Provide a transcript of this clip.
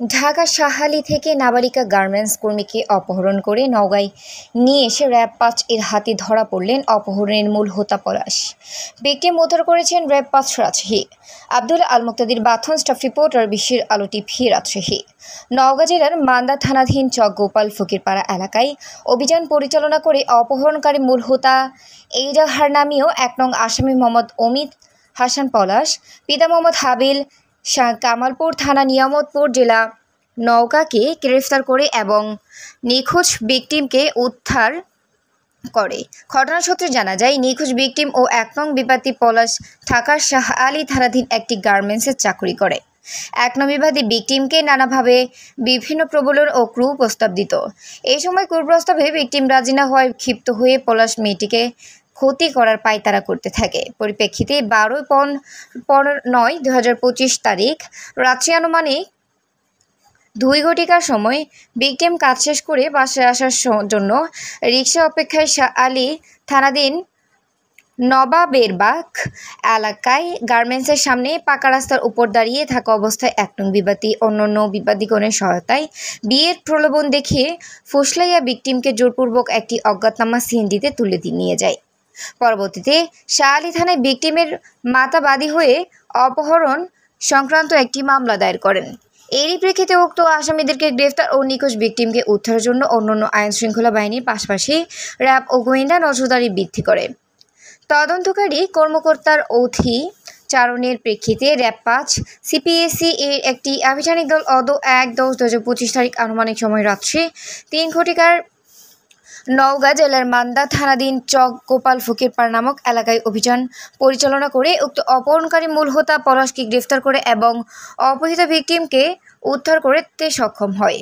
ঢাকা সাহালী থেকে নাবালিকা গার্মেন্টস কর্মীকে অপহরণ করে নওগাঁয় নিয়ে এসে র্যাব ৫ এর হাতে ধরা পড়লেন অপহরণের মূল হোতা পলাশ। ভিকটিম উদ্ধার করেছেন র্যাব ৫ রাজশাহী। আব্দুল আল মুক্তাদির বাথন স্টাফ রিপোর্টার বিশ্বের আলো টিভি রাজশাহী। নওগাঁ জেলার মান্দা থানাধীন চক গোপাল ফকিরপাড়া এলাকায় অভিযান পরিচালনা করে অপহরণকারী মূল হোতা এইজাহার নামীয় ১ নং আসামি মোহাম্মদ অমিত হাসান পলাশ, পিতা মোহাম্মদ হাবিল, কামালপুর থানা, নিয়ামতপুর জেলা, নওগাঁকে গ্রেফতার করে এবং নিখোঁজ ভিকটিমকে উদ্ধার করে। ঘটনা সূত্রে জানা যায়, নিখোঁজ ভিকটিম ও ১ নং বিবাদী পলাশ ঢাকার শাহ আলী থানাধীন একটি গার্মেন্টসে চাকরি করে। ১ নং বিবাদী ভিকটিমকে নানাভাবে বিভিন্ন প্রলোভন ও কুপ্রস্তাব দিত। এই সময় কুপ্রস্তাবে ভিকটিম রাজি না হওয়ায় ক্ষিপ্ত হয়ে পলাশ মেয়েটিকে ক্ষতি করার পায়তারা করতে থাকে। পরিপ্রেক্ষিতে ১২/৯/২০২৫ তারিখ রাত্রি আনুমানিক ২ ঘটিকার সময় ভিকটিম কাজ শেষ করে বাসায় আসার জন্য রিকশা অপেক্ষায় শাহ আলী থানাধীন নবাবেরবাগ এলাকায় গার্মেন্টসের সামনে পাকা রাস্তার উপর দাঁড়িয়ে থাকা অবস্থায় ১ নং বিবাদী অন্যান্য বিবাদীগণের সহায়তায় বিয়ের প্রলোভন দেখিয়ে ফুসলাইয়া ভিকটিমকে জোরপূর্বক একটি অজ্ঞাতনামা সিএনজিতে তুলে নিয়ে যায়। পরবর্তীতে শাহ আলী থানায় ভিকটিমের মাতা বাদী হয়ে অপহরণ সংক্রান্ত একটি মামলা দায়ের করেন। এরই প্রেক্ষিতে উক্ত আসামিদেরকে গ্রেফতার ও নিখোঁজ ভিকটিমকে উদ্ধারের জন্য অন্যান্য আইনশৃঙ্খলা বাহিনীর পাশাপাশি র্যাব ও গোয়েন্দা নজরদারি বৃদ্ধি করে। তদন্তকারী কর্মকর্তার অধিচারণের প্রেক্ষিতে র্যাব ৫ সিপিএসি এর একটি আভিযানিক দল ১/১/২০২৫ তারিখ আনুমানিক সময় রাত্রি ৩ ঘটিকার নওগাঁ জেলার মান্দা থানাধীন চক গোপাল ফকিরপাড়া নামক এলাকায় অভিযান পরিচালনা করে উক্ত অপহরণকারী মূল হোতা পলাশকে গ্রেফতার করে এবং অপহৃত ভিকটিমকে উদ্ধার করতে সক্ষম হয়।